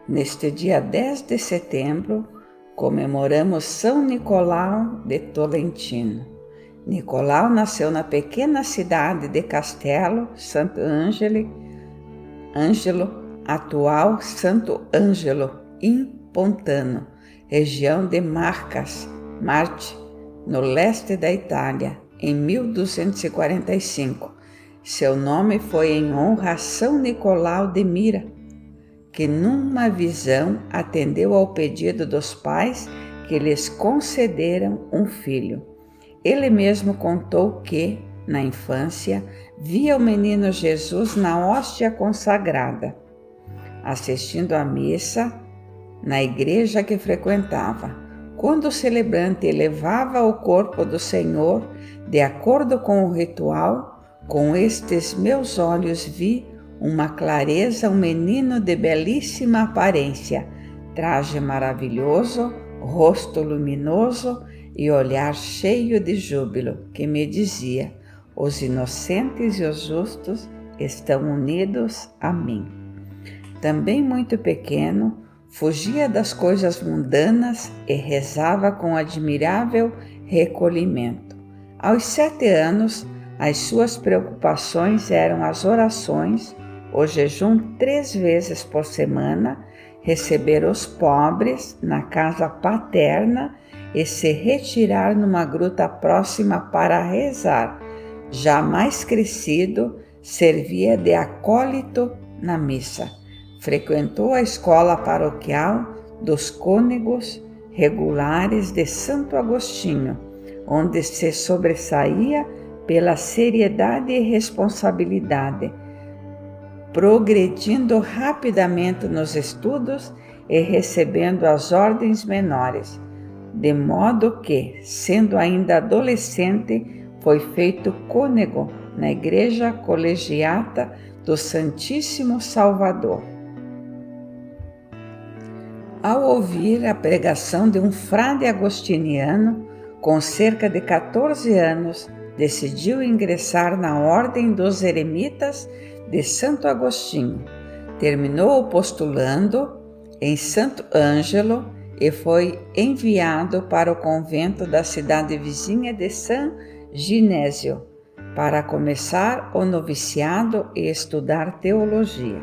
Neste dia 10 de setembro, comemoramos São Nicolau de Tolentino. Nicolau nasceu na pequena cidade de Castello Sant'Angelo, atual Santo Ângelo, in Pontano, região de Marte, no leste da Itália, em 1245. Seu nome foi em honra a São Nicolau de Mira, que numa visão atendeu ao pedido dos pais que lhes concederam um filho. Ele mesmo contou que, na infância, via o menino Jesus na hóstia consagrada, assistindo à missa na igreja que frequentava. Quando o celebrante elevava o corpo do Senhor, de acordo com o ritual, com estes meus olhos vi uma clareza, um menino de belíssima aparência, traje maravilhoso, rosto luminoso e olhar cheio de júbilo, que me dizia: os inocentes e os justos estão unidos a mim. Também muito pequeno, fugia das coisas mundanas e rezava com admirável recolhimento. Aos 7 anos, as suas preocupações eram as orações, o jejum 3 vezes por semana, receber os pobres na casa paterna e se retirar numa gruta próxima para rezar. Já mais crescido, servia de acólito na missa. Frequentou a escola paroquial dos cônegos regulares de Santo Agostinho, onde se sobressaía pela seriedade e responsabilidade, progredindo rapidamente nos estudos e recebendo as ordens menores, de modo que, sendo ainda adolescente, foi feito cônego na Igreja Colegiata do Santíssimo Salvador. Ao ouvir a pregação de um frade agostiniano, com cerca de 14 anos, decidiu ingressar na Ordem dos Eremitas de Santo Agostinho. Terminou o postulando em Santo Ângelo e foi enviado para o convento da cidade vizinha de San Ginésio para começar o noviciado e estudar teologia.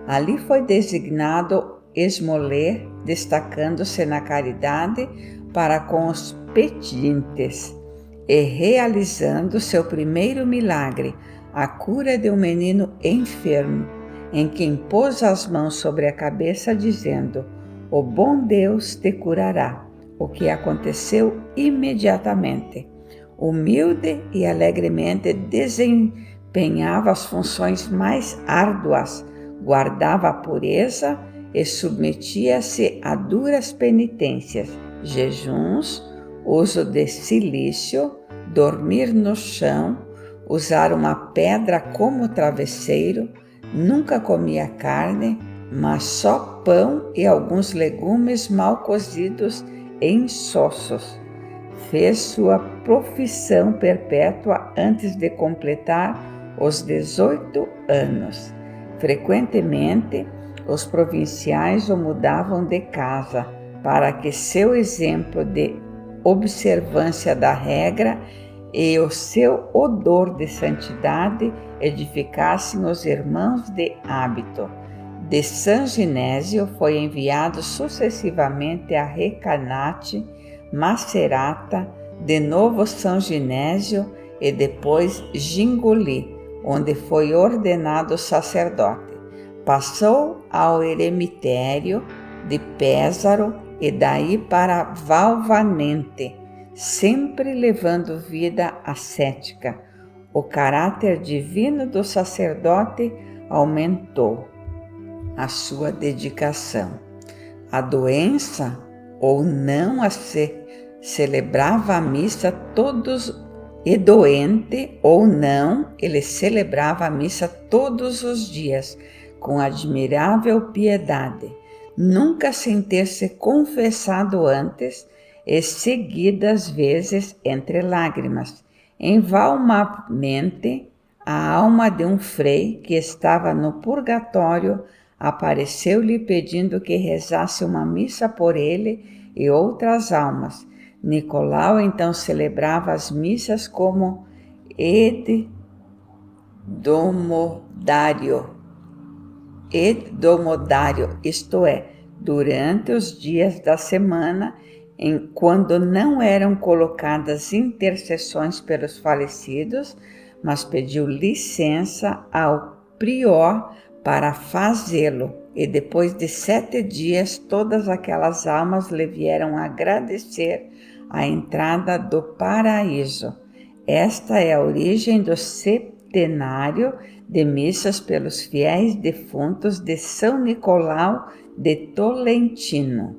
Ali foi designado esmoler, destacando-se na caridade para com os pedintes e realizando seu primeiro milagre, a cura de um menino enfermo, em quem pôs as mãos sobre a cabeça, dizendo: o bom Deus te curará, o que aconteceu imediatamente. Humilde e alegremente desempenhava as funções mais árduas, guardava a pureza e submetia-se a duras penitências, jejuns, uso de cilício, dormir no chão, usar uma pedra como travesseiro, nunca comia carne, mas só pão e alguns legumes mal cozidos e insossos. Fez sua profissão perpétua antes de completar os 18 anos. Frequentemente, os provinciais o mudavam de casa para que seu exemplo de observância da regra e o seu odor de santidade edificassem os irmãos de hábito. De San Ginésio foi enviado sucessivamente a Recanati, Macerata, de novo São Ginésio e depois Gingoli, onde foi ordenado sacerdote. Passou ao eremitério de Pézaro e daí para Valvanente, sempre levando vida ascética. O caráter divino do sacerdote aumentou a sua dedicação. A doença ou não celebrava a missa todos e doente ou não, ele celebrava a missa todos os dias com admirável piedade, nunca sem ter se confessado antes e seguidas vezes entre lágrimas, envalmamente a alma de um frei que estava no purgatório apareceu-lhe pedindo que rezasse uma missa por ele e outras almas. Nicolau então celebrava as missas como ed domodário, isto é, durante os dias da semana, quando não eram colocadas intercessões pelos falecidos, mas pediu licença ao prior para fazê-lo, e depois de 7 dias todas aquelas almas lhe vieram agradecer a entrada do paraíso. Esta é a origem do septenário de missas pelos fiéis defuntos de São Nicolau de Tolentino.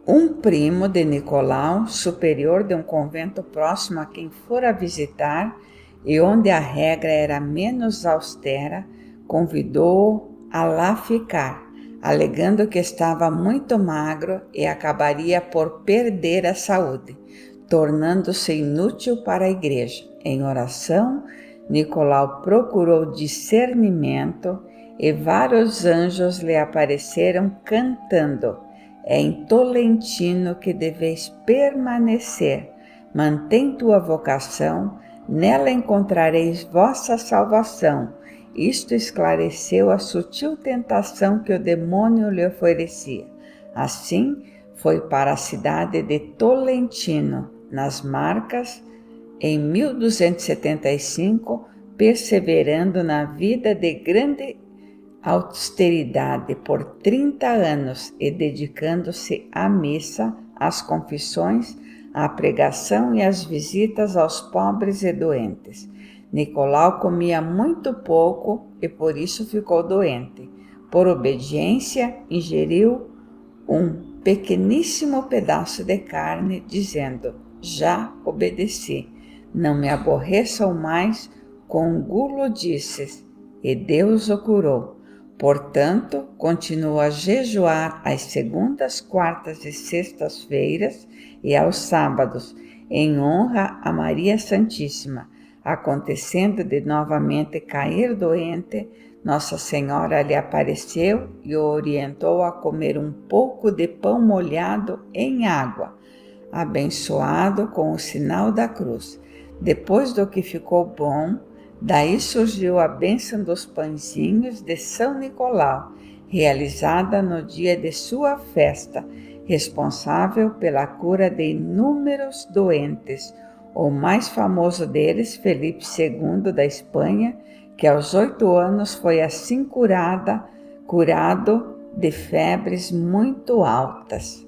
Um primo de Nicolau, superior de um convento próximo a quem fora visitar e onde a regra era menos austera, convidou-o a lá ficar, alegando que estava muito magro e acabaria por perder a saúde, tornando-se inútil para a igreja. Em oração, Nicolau procurou discernimento e vários anjos lhe apareceram cantando: é em Tolentino que deveis permanecer. Mantém tua vocação, nela encontrareis vossa salvação. Isto esclareceu a sutil tentação que o demônio lhe oferecia. Assim, foi para a cidade de Tolentino, nas Marcas, em 1275, perseverando na vida de grande austeridade por 30 anos e dedicando-se à missa, às confissões, à pregação e às visitas aos pobres e doentes. Nicolau comia muito pouco e por isso ficou doente. Por obediência, ingeriu um pequeníssimo pedaço de carne, dizendo: já obedeci, não me aborreçam mais com gulodices, e Deus o curou. Portanto, continuou a jejuar às segundas, quartas e sextas-feiras e aos sábados, em honra a Maria Santíssima. Acontecendo de novamente cair doente, Nossa Senhora lhe apareceu e o orientou a comer um pouco de pão molhado em água, abençoado com o sinal da cruz. Depois do que ficou bom, daí surgiu a bênção dos pãezinhos de São Nicolau, realizada no dia de sua festa, responsável pela cura de inúmeros doentes. O mais famoso deles, Felipe II da Espanha, que aos 8 anos foi assim curado de febres muito altas.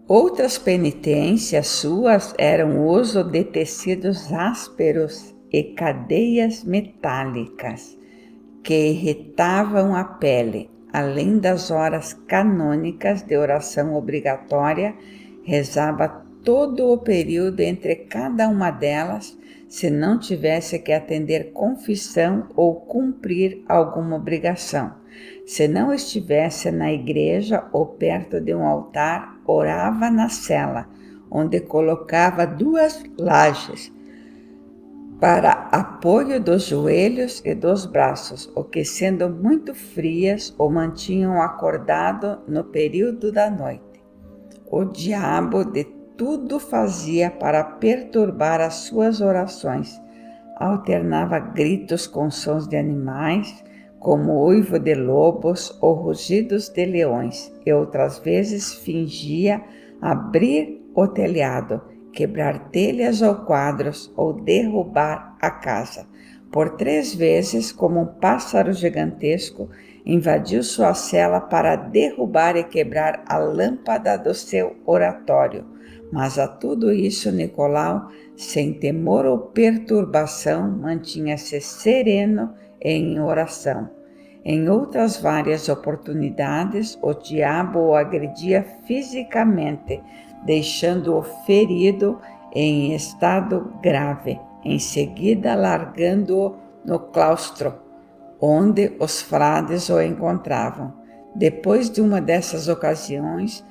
Outras penitências suas eram o uso de tecidos ásperos e cadeias metálicas que irritavam a pele. Além das horas canônicas de oração obrigatória, rezava todo o período entre cada uma delas, se não tivesse que atender confissão ou cumprir alguma obrigação. Se não estivesse na igreja ou perto de um altar, orava na cela, onde colocava 2 lajes para apoio dos joelhos e dos braços, o que, sendo muito frias, o mantinham acordado no período da noite. O diabo de tudo fazia para perturbar as suas orações. Alternava gritos com sons de animais, como uivo de lobos ou rugidos de leões, e outras vezes fingia abrir o telhado, quebrar telhas ou quadros ou derrubar a casa. Por 3 vezes, como um pássaro gigantesco, invadiu sua cela para derrubar e quebrar a lâmpada do seu oratório. Mas a tudo isso Nicolau, sem temor ou perturbação, mantinha-se sereno em oração. Em outras várias oportunidades, o diabo o agredia fisicamente, deixando-o ferido em estado grave, em seguida largando-o no claustro, onde os frades o encontravam. Depois de uma dessas ocasiões,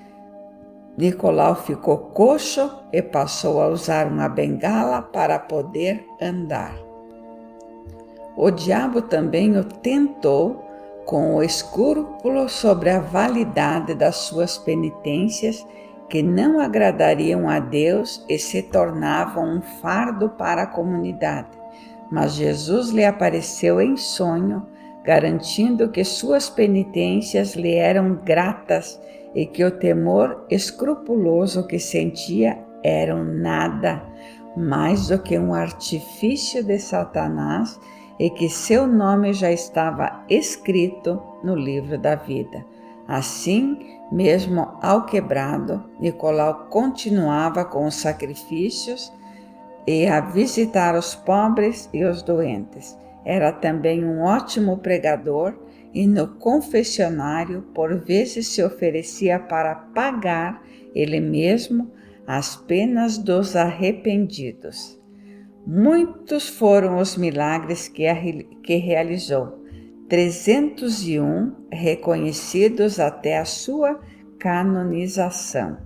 Nicolau ficou coxo e passou a usar uma bengala para poder andar. O diabo também o tentou com o escrúpulo sobre a validade das suas penitências, que não agradariam a Deus e se tornavam um fardo para a comunidade. Mas Jesus lhe apareceu em sonho, garantindo que suas penitências lhe eram gratas e que o temor escrupuloso que sentia era nada mais do que um artifício de Satanás e que seu nome já estava escrito no livro da vida. Assim, mesmo alquebrado, Nicolau continuava com os sacrifícios e a visitar os pobres e os doentes. Era também um ótimo pregador e no confessionário por vezes se oferecia para pagar ele mesmo as penas dos arrependidos. Muitos foram os milagres que realizou, 301 reconhecidos até a sua canonização.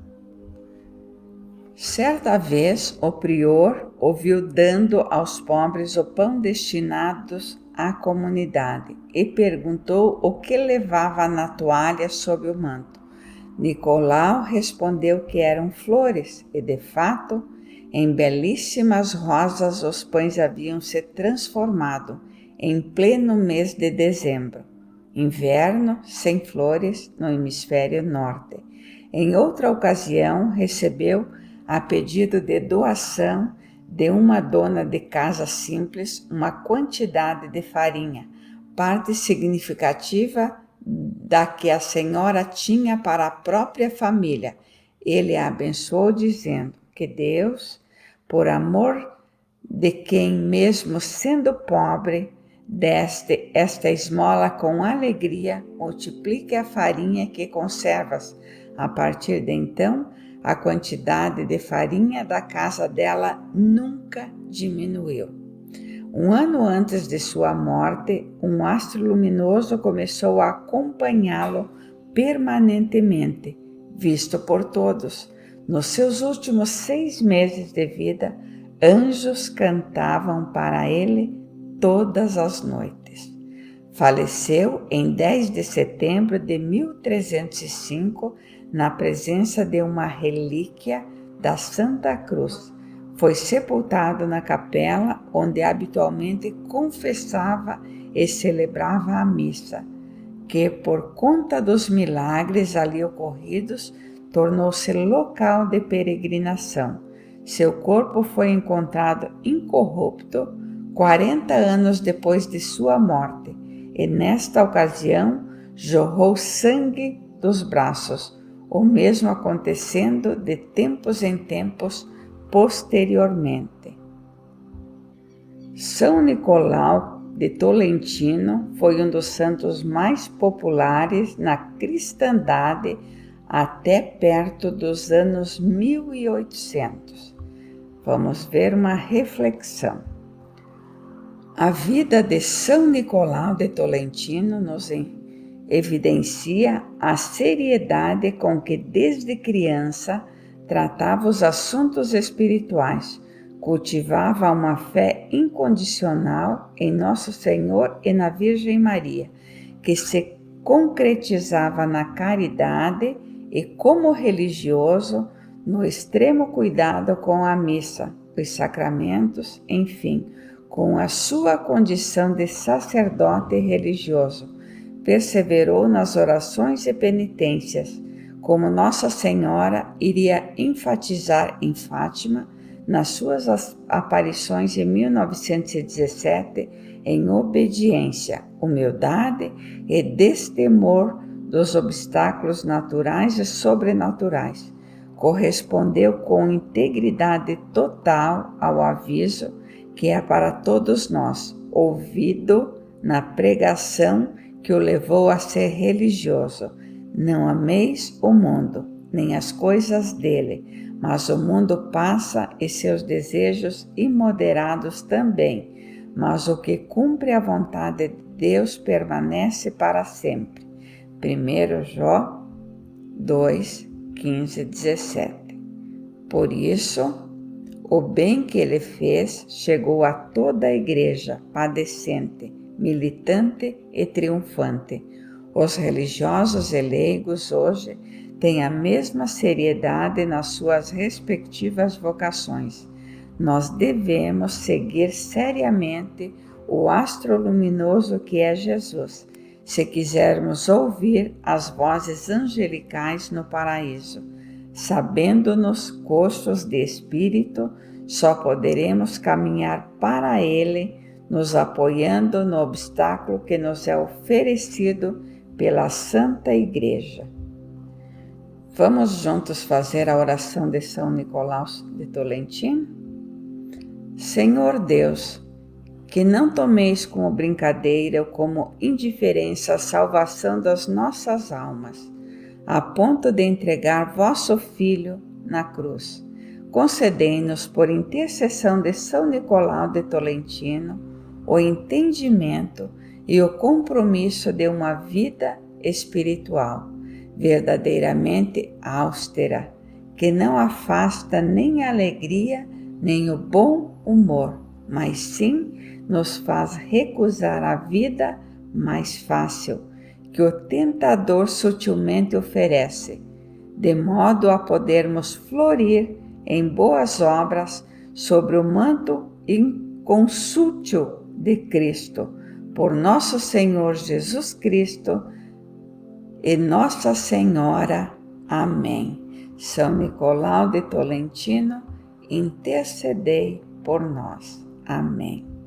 Certa vez, o prior ouviu dando aos pobres o pão destinados à comunidade e perguntou o que levava na toalha sob o manto. Nicolau respondeu que eram flores e, de fato, em belíssimas rosas os pães haviam se transformado em pleno mês de dezembro, inverno sem flores no hemisfério norte. Em outra ocasião, recebeu, a pedido de doação de uma dona de casa simples, uma quantidade de farinha, parte significativa da que a senhora tinha para a própria família. Ele a abençoou dizendo que Deus, por amor de quem mesmo sendo pobre, deste esta esmola com alegria, multiplique a farinha que conservas. A partir de então, a quantidade de farinha da casa dela nunca diminuiu. Um ano antes de sua morte, um astro luminoso começou a acompanhá-lo permanentemente, visto por todos. Nos seus últimos 6 meses de vida, anjos cantavam para ele todas as noites. Faleceu em 10 de setembro de 1305, na presença de uma relíquia da Santa Cruz. Foi sepultado na capela onde habitualmente confessava e celebrava a missa, que, por conta dos milagres ali ocorridos, tornou-se local de peregrinação. Seu corpo foi encontrado incorrupto 40 anos depois de sua morte, e nesta ocasião jorrou sangue dos braços, o mesmo acontecendo de tempos em tempos posteriormente. São Nicolau de Tolentino foi um dos santos mais populares na cristandade até perto dos anos 1800. Vamos ver uma reflexão. A vida de São Nicolau de Tolentino nos evidencia a seriedade com que desde criança tratava os assuntos espirituais, cultivava uma fé incondicional em Nosso Senhor e na Virgem Maria, que se concretizava na caridade e, como religioso, no extremo cuidado com a missa, os sacramentos, enfim, com a sua condição de sacerdote religioso. Perseverou nas orações e penitências, como Nossa Senhora iria enfatizar em Fátima, nas suas aparições em 1917, em obediência, humildade e destemor dos obstáculos naturais e sobrenaturais. Correspondeu com integridade total ao aviso que é para todos nós, ouvido na pregação que o levou a ser religioso. Não ameis o mundo, nem as coisas dele, mas o mundo passa e seus desejos imoderados também, mas o que cumpre a vontade de Deus permanece para sempre. 1 Jó 2, 15, 17. Por isso, O bem que ele fez chegou a toda a igreja padecente, militante e triunfante. Os religiosos e leigos hoje têm a mesma seriedade nas suas respectivas vocações. Nós devemos seguir seriamente o astro luminoso que é Jesus, se quisermos ouvir as vozes angelicais no paraíso. Sabendo-nos coxos de espírito, só poderemos caminhar para ele, nos apoiando no obstáculo que nos é oferecido pela Santa Igreja. Vamos juntos fazer a oração de São Nicolau de Tolentino? Senhor Deus, que não tomeis como brincadeira ou como indiferença a salvação das nossas almas, a ponto de entregar vosso Filho na cruz. Concedei-nos, por intercessão de São Nicolau de Tolentino, o entendimento e o compromisso de uma vida espiritual, verdadeiramente austera, que não afasta nem a alegria, nem o bom humor, mas sim nos faz recusar a vida mais fácil, que o tentador sutilmente oferece, de modo a podermos florir em boas obras sobre o manto inconsútil de Cristo, por nosso Senhor Jesus Cristo e Nossa Senhora. Amém. São Nicolau de Tolentino, intercedei por nós. Amém.